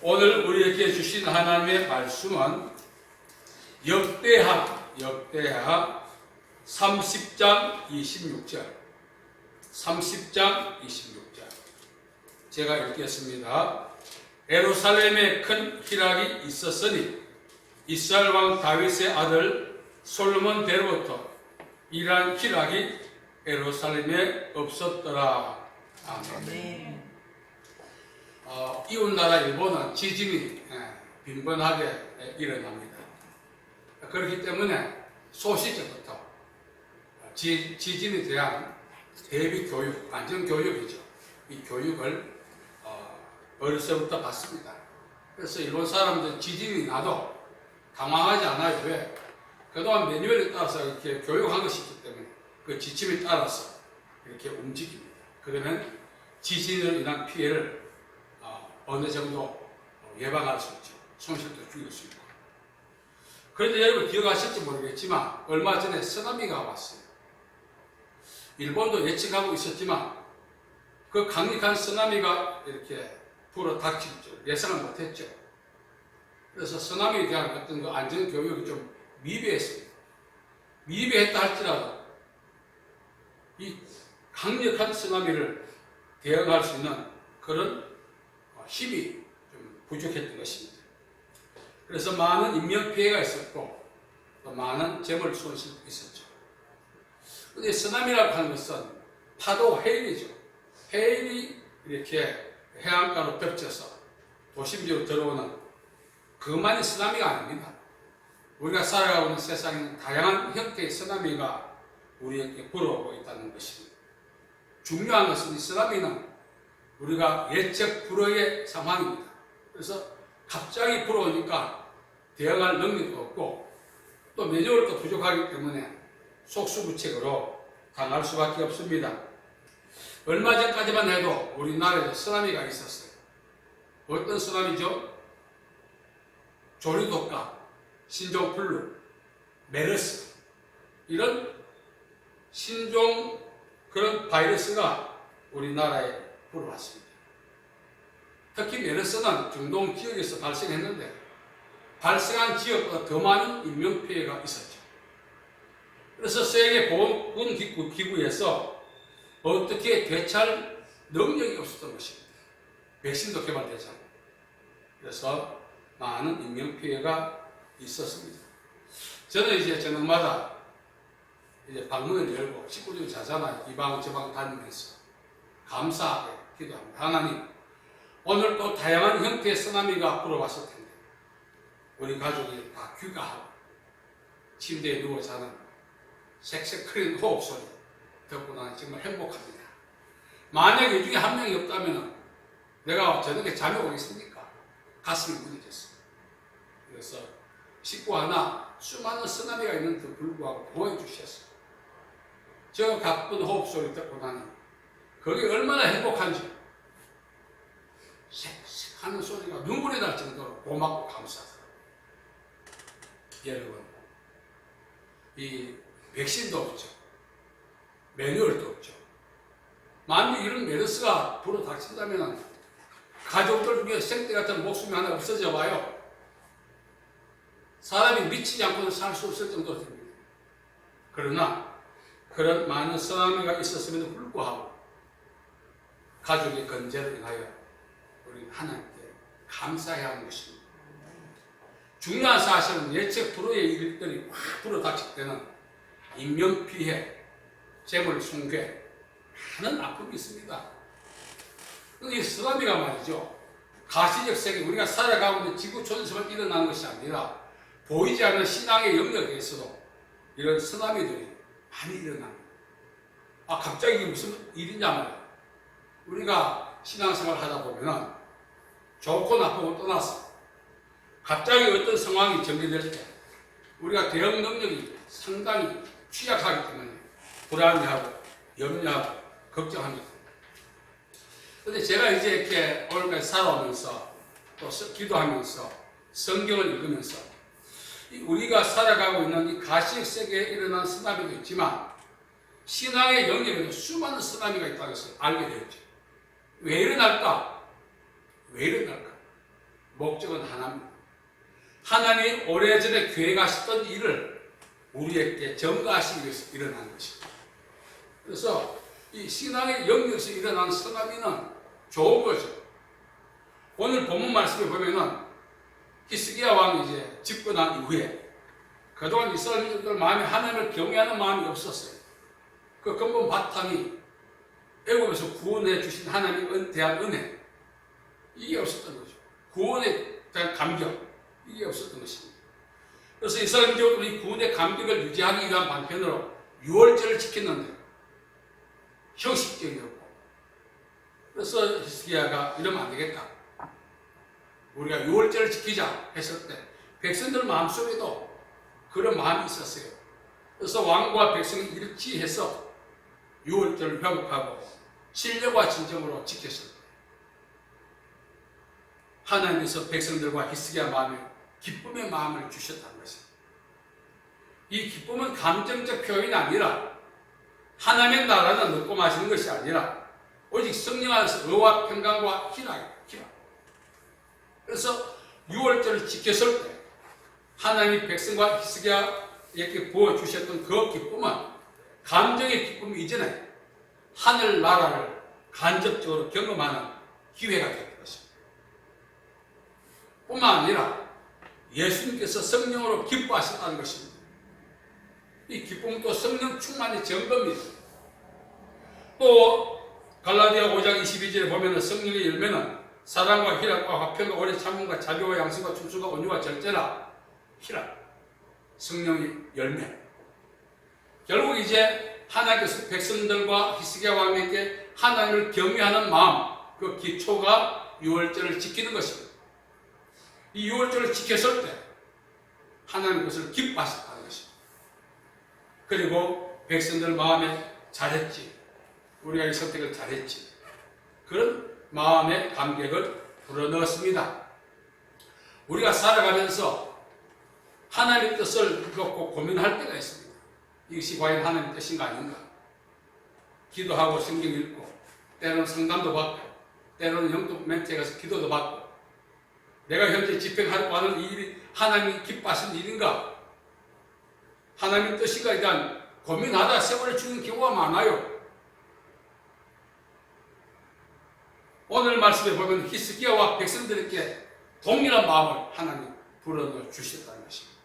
오늘 우리에게 주신 하나님의 말씀은 역대하 30장 26절. 제가 읽겠습니다. 예루살렘에 큰 희락이 있었으니 이스라엘 왕 다윗의 아들 솔로몬 때로부터 이러한 희락이 예루살렘에 없었더라. 아멘. 이웃나라 일본은 지진이 빈번하게 일어납니다. 그렇기 때문에 소시적부터 지진에 대한 대비 교육, 안전 교육이죠. 이 교육을 어려서부터 받습니다. 그래서 일본 사람들은 지진이 나도 당황하지 않아요. 왜? 그동안 매뉴얼에 따라서 이렇게 교육한 것이 있기 때문에 그 지침에 따라서 이렇게 움직입니다. 그러면 지진으로 인한 피해를 어느 정도 예방할 수 있죠. 손실도 줄일 수 있고. 그런데 여러분 기억하실지 모르겠지만 얼마 전에 쓰나미가 왔어요. 일본도 예측하고 있었지만 그 강력한 쓰나미가 이렇게 불어 닥칠 줄 예상을 못했죠. 그래서 쓰나미에 대한 어떤 그 안전 교육이 좀 미비했습니다. 미비했다 할지라도 이 강력한 쓰나미를 대응할 수 있는 그런 힘이 좀 부족했던 것입니다. 그래서 많은 인명피해가 있었고 또 많은 재물 손실도 있었죠. 그런데 쓰나미라고 하는 것은 파도 해일이죠. 해일이 이렇게 해안가로 덮쳐서 도심지로 들어오는 그것만이 쓰나미가 아닙니다. 우리가 살아가고 있는 세상에는 다양한 형태의 쓰나미가 우리에게 불어오고 있다는 것입니다. 중요한 것은 이 쓰나미는 우리가 예측 불허의 상황입니다. 그래서 갑자기 불어오니까 대응할 능력도 없고 또 매뉴얼도 부족하기 때문에 속수무책으로 당할 수밖에 없습니다. 얼마 전까지만 해도 우리나라에 쓰나미가 있었어요. 어떤 쓰나미죠? 조류독감, 신종플루, 메르스 이런 신종 그런 바이러스가 우리나라에 불어왔습니다. 특히 메르스는 중동 지역에서 발생했는데 발생한 지역보다 더 많은 인명피해가 있었죠. 그래서 세계보건기구에서 어떻게 대처할 능력이 없었던 것입니다. 백신도 개발되지 않고. 그래서 많은 인명피해가 있었습니다. 저는 이제 저녁마다 이제 방문을 열고 식구들 자잖아요. 이 방 저 방 다니면서 감사하게 기도합니다. 하나님, 오늘 또 다양한 형태의 쓰나미가 불어왔을 텐데 우리 가족이 다 귀가하고 침대에 누워 자는 색색거리는 호흡 소리 듣고 나는 정말 행복합니다. 만약에 이 중에 한 명이 없다면 내가 저녁에 잠이 오겠습니까? 가슴이 무너졌어요. 그래서 식구 하나 수많은 쓰나미가 있는데도 불구하고 보호해 주셨어요. 저 가쁜 호흡 소리 듣고 나니 그게 얼마나 행복한지 색색 하는 소리가 눈물이 날 정도로 고맙고 감사하더라고요. 여러분, 이 백신도 없죠. 매뉴얼도 없죠. 만약 이런 메르스가 불어 닥친다면 가족들 중에 생떼 같은 목숨이 하나 없어져 봐요. 사람이 미치지 않고는 살 수 없을 정도로 됩니다. 그러나 그런 많은 쓰나미가 있었음에도 불구하고 가족의 건재를 인하여 우리는 하나님께 감사해야 하는 것입니다. 중요한 사실은 예측 불허의 일들이 확 불어 닥칠 때는 인명피해, 재물 손괴, 많은 아픔이 있습니다. 이 쓰나미가 말이죠. 가시적 세계, 우리가 살아가고 있는 지구 존재만 일어나는 것이 아니라 보이지 않는 신앙의 영역에서도 이런 쓰나미들이 많이 일어납니다. 갑자기 이게 무슨 일이냐면 우리가 신앙생활을 하다 보면은 좋고 나쁘고 떠나서 갑자기 어떤 상황이 전개될 때 우리가 대응 능력이 상당히 취약하기 때문에 불안해하고 염려하고 걱정합니다. 그런데 제가 이제 이렇게 오늘까지 살아오면서 또 기도하면서 성경을 읽으면서 우리가 살아가고 있는 이 가시적 세계에 일어난 쓰나미도 있지만 신앙의 영역에도 수많은 쓰나미가 있다는 것을 알게 되었죠. 왜 일어날까? 목적은 하나입니다. 하나님이 오래전에 계획 하셨던 일을 우리에게 전가하시기 위해서 일어난 것입니다. 그래서 이 신앙의 영역에서 일어난 성함이는 좋은 거죠. 오늘 본문 말씀을 보면은 히스기야 왕이 이제 집권한 이후에 그동안 이스라엘인들 마음에 하나님을 경외하는 마음이 없었어요. 그 근본 바탕이 애굽에서 구원해 주신 하나님에 대한 은혜, 이게 없었던 거죠. 구원에 대한 감격, 이게 없었던 것입니다. 그래서 이스라엘인들은 이 구원의 감격을 유지하기 위한 방편으로 유월절을 지켰는데 형식적이었고, 그래서 히스기야가 이러면 안 되겠다, 우리가 유월절을 지키자 했을 때 백성들 마음속에도 그런 마음이 있었어요. 그래서 왕과 백성이 일치해서 유월절을 회복하고 신령과 진정으로 지켰을 때 하나님께서 백성들과 히스기야 마음에 기쁨의 마음을 주셨다는 것입니다. 이 기쁨은 감정적 표현이 아니라 하나님의 나라는 먹고 마시는 것이 아니라 오직 성령 안에서 의와 평강과 희락입니다. 그래서 유월절을 지켰을 때 하나님이 백성과 히스기야에게 부어주셨던 그 기쁨은 감정의 기쁨 이전에 하늘나라를 간접적으로 경험하는 기회가 되는 것입니다. 뿐만 아니라 예수님께서 성령으로 기뻐하셨다는 것입니다. 이 기쁨은 또 성령 충만의 증거입니다. 또 갈라디아 5장 22절에 보면 성령의 열매는 사랑과 희락과 화평과 오래 참음과 자비와 양심과 충성과 온유와 절제라. 희락, 성령의 열매. 결국 이제 하나님께서 백성들과 히스기야 왕에게 하나님을 경외하는 마음, 그 기초가 유월절을 지키는 것입니다. 이 유월절을 지켰을 때 하나님 그것을 기뻐하셨다는 것입니다. 그리고 백성들 마음에 잘했지, 우리가 이 선택을 잘했지, 그런 마음의 감격을 불어넣었습니다. 우리가 살아가면서 하나님의 뜻을 놓고 고민할 때가 있습니다. 이것이 과연 하나님의 뜻인가 아닌가? 기도하고 성경 읽고, 때로는 상담도 받고, 때로는 영적 멘트에 가서 기도도 받고, 내가 현재 집행하려고 하는 이 일이 하나님이 기뻐하시는 일인가? 하나님의 뜻인가에 대한 고민하다 세월을 주는 경우가 많아요. 오늘 말씀에 보면 히스기야와 백성들에게 동일한 마음을 하나님 불어넣어 주셨다는 것입니다.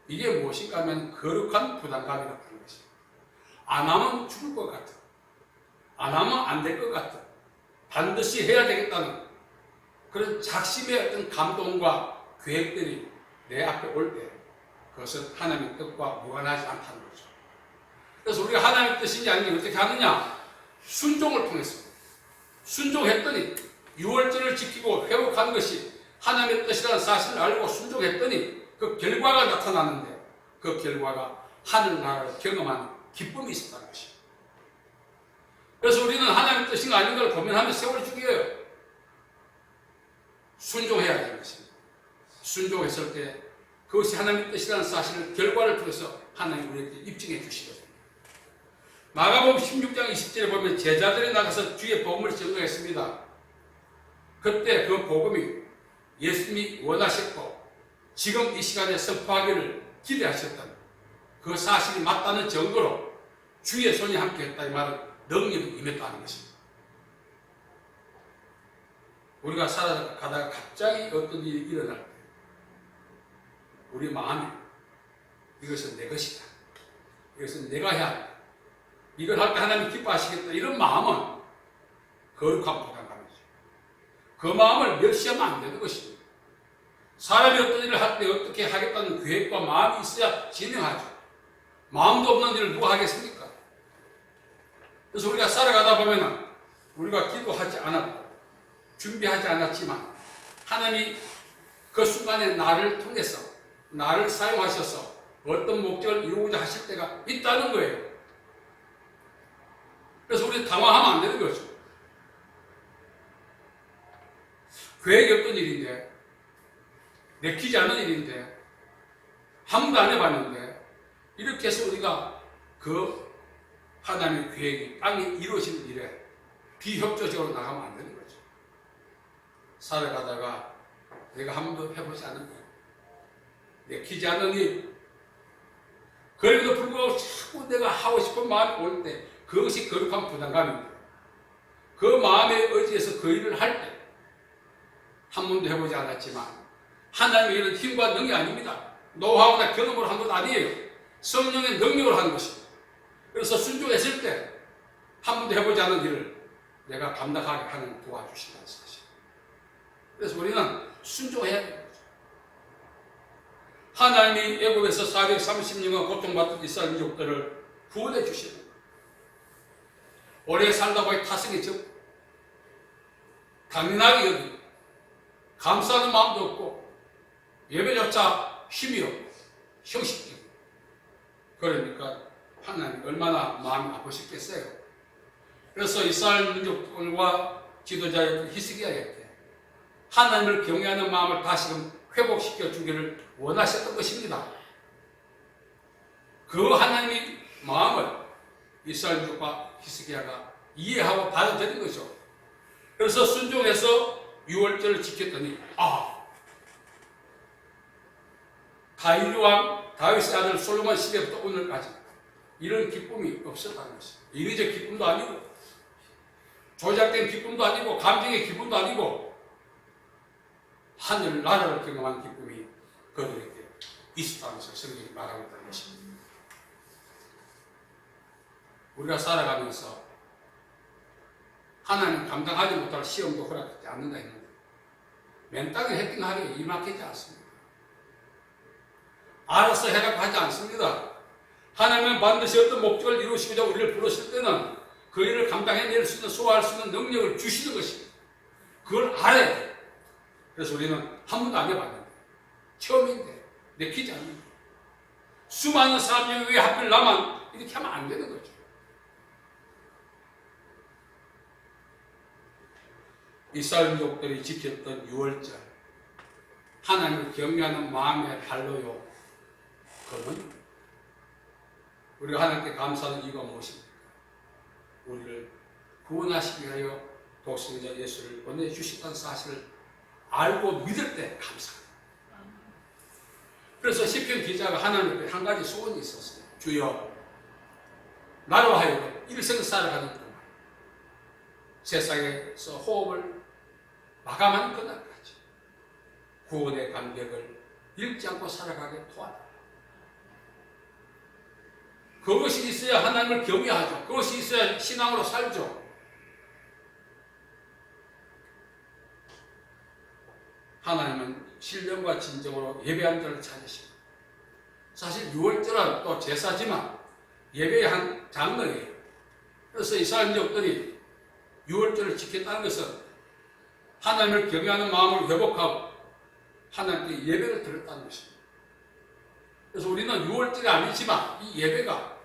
이게 무엇인가 하면 거룩한 부담감이라고 하는 것입니다. 안 하면 죽을 것 같아, 안 하면 안 될 것 같아, 반드시 해야 되겠다는 그런 작심의 어떤 감동과 계획들이 내 앞에 올 때 그것은 하나님의 뜻과 무관하지 않다는 거죠. 그래서 우리가 하나님의 뜻인지 아닌지 어떻게 하느냐? 순종을 통해서. 순종했더니 유월절을 지키고 회복한 것이 하나님의 뜻이라는 사실을 알고 순종했더니 그 결과가 나타나는데 그 결과가 하늘나라를 경험하는 기쁨이 있었다는 것입니다. 그래서 우리는 하나님의 뜻인가 아닌가를 고민하며 세월을 죽여요. 순종해야 되는 것입니다. 순종했을 때 그것이 하나님의 뜻이라는 사실을 결과를 통해서 하나님 우리에게 입증해 주시거든요. 마가복음 16장 20절에 보면 제자들이 나가서 주의 복음을 증거했습니다. 그때 그 복음이 예수님이 원하셨고 지금 이 시간에 선포하기를 기대하셨던 그 사실이 맞다는 증거로 주의 손이 함께했다, 이 말은 능력이 임했다는 것입니다. 우리가 살아가다가 갑자기 어떤 일이 일어날 때 우리 마음에 이것은 내 것이다, 이것은 내가 해야 한다, 이걸 할 때 하나님이 기뻐하시겠다, 이런 마음은 거룩한 부담감이죠. 그 마음을 멸시하면 안 되는 것입니다. 사람이 어떤 일을 할 때 어떻게 하겠다는 계획과 마음이 있어야 진행하죠. 마음도 없는 일을 누가 하겠습니까? 그래서 우리가 살아가다 보면 우리가 기도하지 않았고 준비하지 않았지만 하나님이 그 순간에 나를 통해서 나를 사용하셔서 어떤 목적을 이루고자 하실 때가 있다는 거예요. 그래서 우리 당황하면 안 되는 거죠. 계획이 없던 일인데, 내키지 않은 일인데, 한 번도 안 해봤는데, 이렇게 해서 우리가 그 하나님의 계획이 땅에 이루어지는 일에 비협조적으로 나가면 안 되는 거죠. 살아가다가 내가 한 번도 해보지 않은 거예요. 내키지 않는 일. 그럼에도 불구하고 자꾸 내가 하고 싶은 마음이 올 때 그것이 거룩한 부담감입니다. 그 마음의 의지에서 그 일을 할 때 한 번도 해보지 않았지만 하나님의 일은 힘과 능이 아닙니다. 노하우나 경험으로 한 것 아니에요. 성령의 능력으로 하는 것입니다. 그래서 순종했을 때 한 번도 해보지 않은 일을 내가 감당하게 하는 도와주신다는 사실. 그래서 우리는 순종해야 됩니다. 하나님이 애굽에서 430년간 고통받던 이스라엘 민족들을 구원해 주시는 거예요. 오래 살다 보니 타성이 적고 당연하게 여기고 감사하는 마음도 없고 예배조차 힘이 없고 형식적이고 그러니까 하나님 얼마나 마음이 아프셨겠어요. 그래서 이스라엘 민족들과 지도자였던 히스기야에게 하나님을 경외하는 마음을 다시금 회복시켜 주기를 원하셨던 것입니다. 그 하나님의 마음을 이스라엘 민족과 히스기야가 이해하고 받아들인 거죠. 그래서 순종해서 유월절을 지켰더니 다윗 왕 다윗의 아들 솔로몬 시대부터 오늘까지 이런 기쁨이 없었다는 것입니다. 이리적 기쁨도 아니고 조작된 기쁨도 아니고 감정의 기쁨도 아니고 하늘 나라를 경험한 기쁨이 그들에게 있었다면서 성경이 말하고 있다는 것입니다. 우리가 살아가면서 하나님 감당하지 못할 시험도 허락하지 않는다 했는데 맨땅에 해킹하기에 이막히지 않습니다. 알아서 해라고 하지 않습니다. 하나님은 반드시 어떤 목적을 이루시고자 우리를 부르실 때는 그 일을 감당해낼 수 있는 소화할 수 있는 능력을 주시는 것입니다. 그걸 알아야 돼요. 그래서 우리는 한 번도 안 해봤는데 처음인데 내키지 않는다. 수많은 사람 중에 왜 하필 나만 이렇게 하면 안 되는 거죠. 이스라엘 민족들이 지켰던 유월절 하나님을 경외하는 마음의 발로요. 그건 우리가 하나님께 감사하는 이유가 무엇입니까? 우리를 구원하시기 위하여 독생자 예수를 보내주셨다는 사실을 알고 믿을 때 감사합니다. 그래서 시편 기자가 하나님 앞에 한 가지 소원이 있었어요. 주여 나로 하여금 일생 살아가는 동안 세상에서 호흡을 마감하는 그날까지 구원의 감격을 잃지 않고 살아가게 도와달라. 그것이 있어야 하나님을 경외하죠. 그것이 있어야 신앙으로 살죠. 하나님은 신령과 진정으로 예배하는 자를 찾으십니다. 사실 유월절은 또 제사지만 예배의 한 장르예요. 그래서 이스라엘 민족들이 유월절을 지켰다는 것은 하나님을 경외하는 마음을 회복하고 하나님께 예배를 드렸다는 것입니다. 그래서 우리는 유월절이 아니지만 이 예배가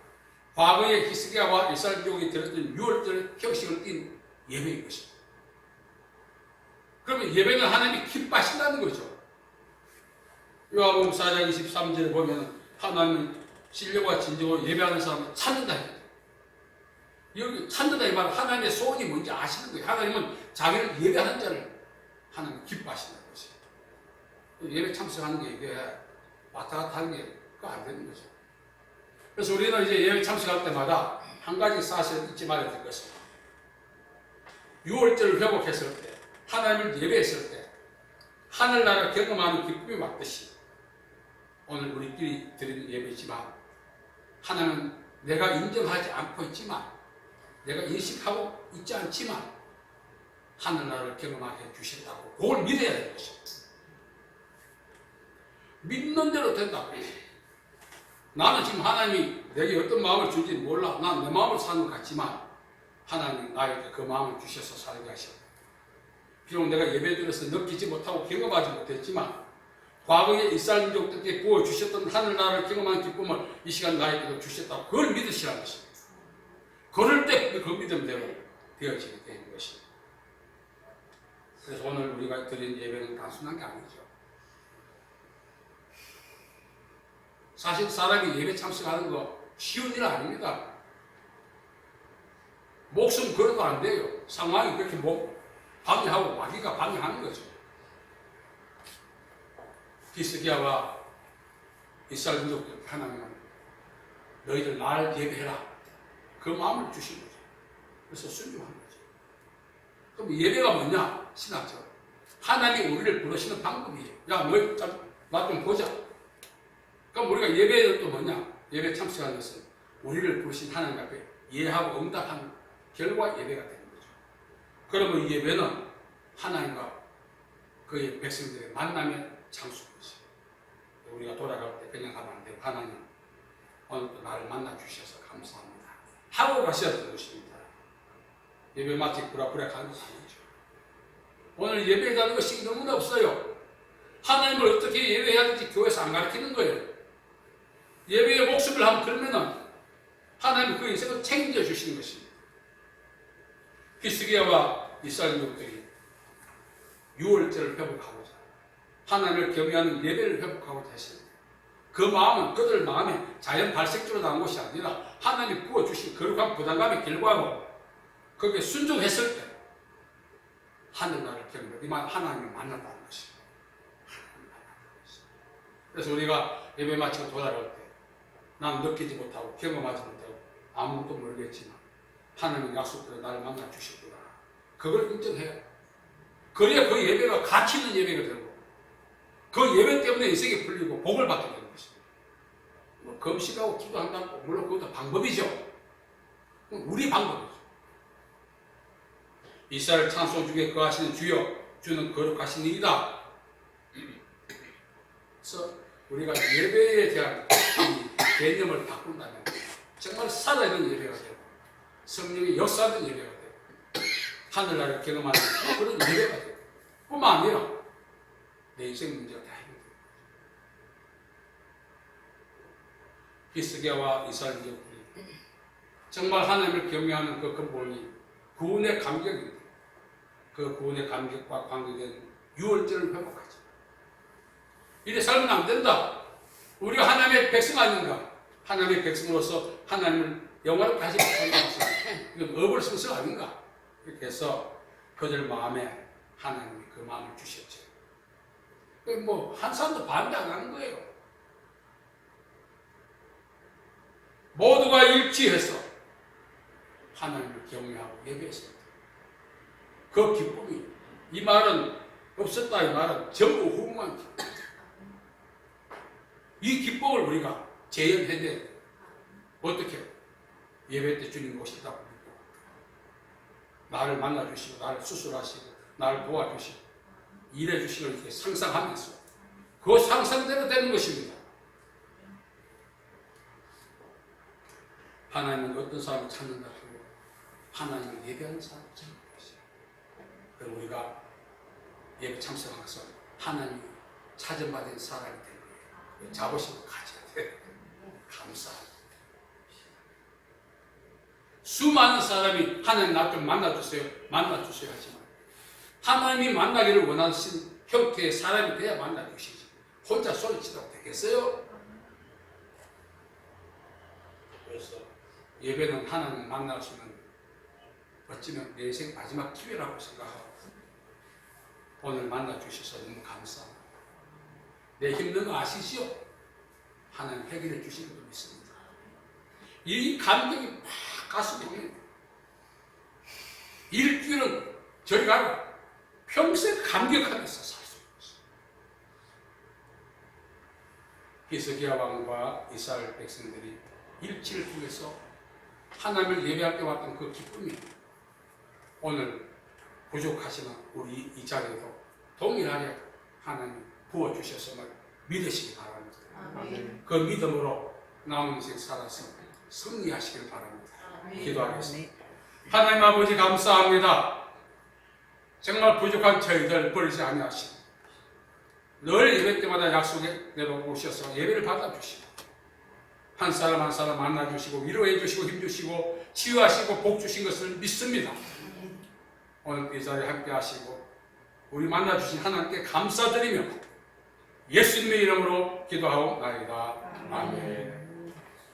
과거의 히스기야와 이스라엘 민족이 드렸던 유월절 형식을 띈 예배인 것입니다. 그러면 예배는 하나님이 기뻐하신다는 거죠. 요한복음 4장 23절에 보면 하나님은 신령과 진정으로 예배하는 사람을 찾는다 했죠. 여기 찾는다 이 말은 하나님의 소원이 뭔지 아시는 거예요. 하나님은 자기를 예배하는 자를 하나님 기뻐하신다는 것이에요. 예배 참석하는 게 이게 왔다 갔다 하는 게 그거 안 되는 거죠. 그래서 우리는 이제 예배 참석할 때마다 한 가지 사실을 잊지 말아야 될 것입니다. 유월절을 회복했을 때 하나님을 예배했을 때 하늘나라 경험하는 기쁨이 맞듯이 오늘 우리끼리 드리는 예배지만 하나님은 내가 인정하지 않고 있지만 내가 인식하고 있지 않지만 하늘나라를 경험하게 해주신다고 그걸 믿어야 되는 것입니다. 믿는 대로 된다고 해요. 나는 지금 하나님이 내게 어떤 마음을 준지 몰라. 난 내 마음을 사는 것 같지만 하나님 나에게 그 마음을 주셔서 살게 하셨다. 비록 내가 예배드려서 느끼지 못하고 경험하지 못했지만 과거에 이스라엘 민족들께 부어주셨던 하늘나라를 경험한 기쁨을 이 시간 나에게도 주셨다고 그걸 믿으시라는 것입니다. 그럴 때 그 믿음대로 되어지게 되는 것입니다. 그래서 오늘 우리가 드린 예배는 단순한 게 아니죠. 사실 사람이 예배 참석하는 거 쉬운 일 아닙니다. 목숨 걸어도 안 돼요. 상황이 그렇게 방해하고 마귀가 방해하는 거죠. 히스기야와 이스라엘 민족들 하나님은 너희들 날 예배해라. 그 마음을 주신 거죠. 그래서 순종한 거죠. 그럼 예배가 뭐냐? 신학적으로 하나님이 우리를 부르시는 방법이죠. 야, 나 좀 보자. 그럼 우리가 예배는 또 뭐냐? 예배 참석하는 것은 우리를 부르신 하나님 앞에 예하고 응답하는 결과 예배가 되는 거죠. 그러면 이 예배는 하나님과 그의 백성들의 만남의 장소인 것이죠. 우리가 돌아갈 때 그냥 가면 안 되고 하나님 오늘도 나를 만나 주셔서 감사합니다 하고 가셔야 되는 것입니다. 예배 마치 부랴부랴 가는 것이 아니죠. 오늘 예배하는 것이 너무나 없어요. 하나님을 어떻게 예배해야 될지 교회에서 안 가르치는 거예요. 예배의 목숨을 한번 걸면은 하나님이 그 인생을 책임져 주시는 것입니다. 히스기야와 이스라엘 민족들이 유월절을 회복하고자 하나님을 경외하는 예배를 회복하고자 했습니다. 그 마음은 그들 마음에 자연 발생적으로 나온 것이 아니라 하나님이 부어주신 거룩한 부담감의 결과고 거기에 순종했을 때 하늘나라를 경외하고 이만 하나님을 만났다는 것입니다. 그래서 우리가 예배 마치고 돌아갈 때 난 느끼지 못하고 경험하지 못하고 아무것도 모르겠지만 하나님 약속대로 나를 만나 주셨구나. 그걸 인정해요. 그래야 그 예배가 가치 있는 예배가 되고 그 예배 때문에 인생이 풀리고 복을 받게 되는 것입니다. 뭐 금식하고 기도한다고 물론 그것도 방법이죠. 우리 방법이죠. 이스라엘 찬송 중에 거하시는 주여 주는 거룩하신 이이다. 그래서 우리가 예배에 대한 개념을 바꾼다면 정말 살아있는 예배가 되고 성령의 역사하는 예배가 되고 하늘나라를 경험하는 그런 예배가 되고 뿐만 아니라 내 인생 문제가 다 해결됩니다. 히스기야와 이스라엘 민족들이 정말 하나님을 경외하는 그 근본이 구원의 감격입니다. 그 구원의 감격과 관계된 유월절을 회복하죠. 이래 살면 안 된다. 우리가 하나님의 백성 아닌가? 하나님의 백성으로서 하나님을 영원롭게 하시기 원하십니다. 이건 어불성설 아닌가? 이렇게 해서 그들 마음에 하나님이 그 마음을 주셨죠. 뭐 한 사람도 반대 안 하는 거예요. 모두가 일치해서 하나님을 경외하고 예배했습니다. 그 기쁨이 이 말은 없었다 이 말은 전부 후만 기쁨. 이 기쁨을 우리가 재현해야 돼요. 어떻게? 예배 때 주님 오신다고 믿고 나를 만나주시고 나를 수술하시고 나를 도와주시고 일해주시고 이렇게 상상하면서 그 상상대로 되는 것입니다. 하나님은 어떤 사람을 찾는다 하고 하나님을 예배하는 사람을 찾는 것이에요. 그럼 우리가 예배 참석해서 하나님이 찾아받은 사람이 되는 거예요. 자부심을 가져야 돼요. 감사합니다. 수많은 사람이 하나님 나 좀 만나주세요 하지만 하나님이 만나기를 원하신 형태의 사람이 돼야 만나주시지 혼자 소리치다고 되겠어요? 그래서 예배는 하나님 만날 수 있는 어쩌면 내 인생 마지막 기회라고 생각하고 오늘 만나주셔서 너무 감사합니다. 내 힘든 거 아시지요? 하나님 해결해 주시는 걸 믿습니다. 이 감격이 막 가슴에 일주일은 저리 가고 평생 감격하면서 살 수 있어요. 히스기야 왕과 이스라엘 백성들이 일치를 통해서 하나님을 예배할 때 왔던 그 기쁨이 오늘 부족하시는 우리 이 자리에도 동일하게 하나님 부어주셨음을 믿으시기 바랍니다. 아멘. 그 믿음으로 남은 인생 살아서 승리하시길 바랍니다. 아멘. 기도하겠습니다. 하나님 아버지 감사합니다. 정말 부족한 저희들 버리지 아니하시고 늘 예배 때마다 약속에 내려오셔서 예배를 받아주시고 한 사람 한 사람 만나주시고 위로해 주시고 힘주시고 치유하시고 복 주신 것을 믿습니다. 오늘 이 자리에 함께 하시고 우리 만나주신 하나님께 감사드리며 예수님의 이름으로 기도하옵나이다. 아멘.